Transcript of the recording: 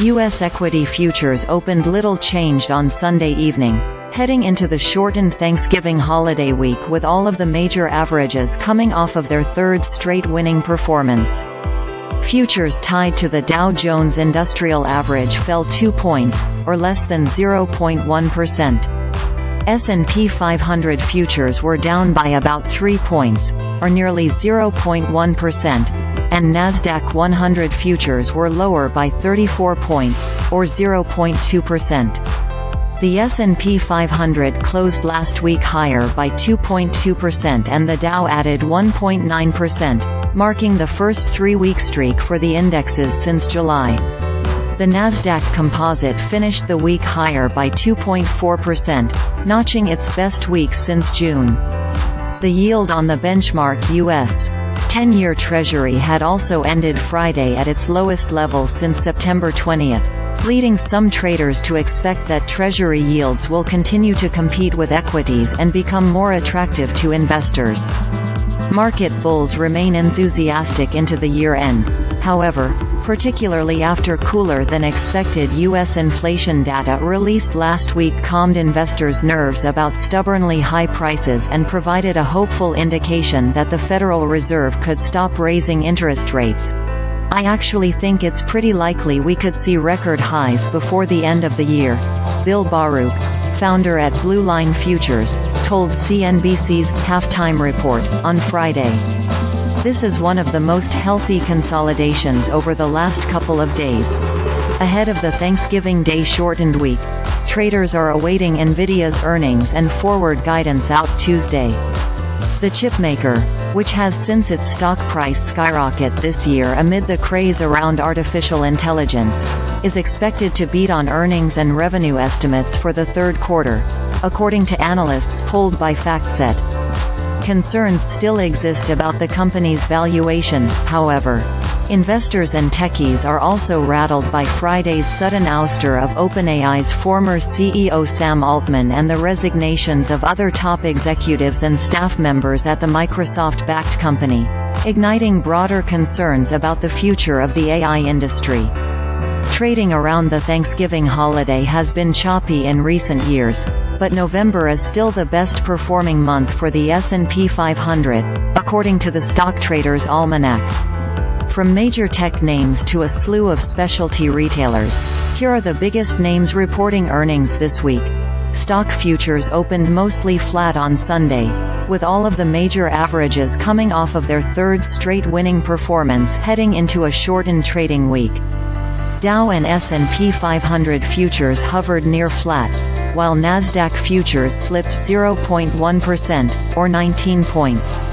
U.S. equity futures opened little changed on Sunday evening, heading into the shortened Thanksgiving holiday week with all of the major averages coming off of their third straight winning performance. Futures tied to the Dow Jones Industrial Average fell 2 points, or less than 0.1%. S&P 500 futures were down by about 3 points, or nearly 0.1%, and Nasdaq 100 futures were lower by 34 points, or 0.2%. The S&P 500 closed last week higher by 2.2% and the Dow added 1.9%, marking the first 3-week streak for the indexes since July. The Nasdaq Composite finished the week higher by 2.4%, notching its best week since June. The yield on the benchmark U.S. 10-year Treasury had also ended Friday at its lowest level since September 20, leading some traders to expect that Treasury yields will continue to compete with equities and become more attractive to investors. Market bulls remain enthusiastic into the year-end, however, particularly after cooler-than-expected U.S. inflation data released last week calmed investors' nerves about stubbornly high prices and provided a hopeful indication that the Federal Reserve could stop raising interest rates. I actually think it's pretty likely we could see record highs before the end of the year, Bill Baruch, founder at Blue Line Futures, told CNBC's Halftime Report on Friday. This is one of the most healthy consolidations over the last couple of days. Ahead of the Thanksgiving Day shortened week, traders are awaiting Nvidia's earnings and forward guidance out Tuesday. The chipmaker, which has since its stock price skyrocket this year amid the craze around artificial intelligence, is expected to beat on earnings and revenue estimates for the third quarter, according to analysts polled by FactSet. Concerns still exist about the company's valuation, however. Investors and techies are also rattled by Friday's sudden ouster of OpenAI's former CEO Sam Altman and the resignations of other top executives and staff members at the Microsoft-backed company, igniting broader concerns about the future of the AI industry. Trading around the Thanksgiving holiday has been choppy in recent years, but November is still the best-performing month for the S&P 500, according to the Stock Traders Almanac. From major tech names to a slew of specialty retailers, here are the biggest names reporting earnings this week. Stock futures opened mostly flat on Sunday, with all of the major averages coming off of their third straight winning performance heading into a shortened trading week. Dow and S&P 500 futures hovered near flat, while Nasdaq futures slipped 0.1%, or 19 points.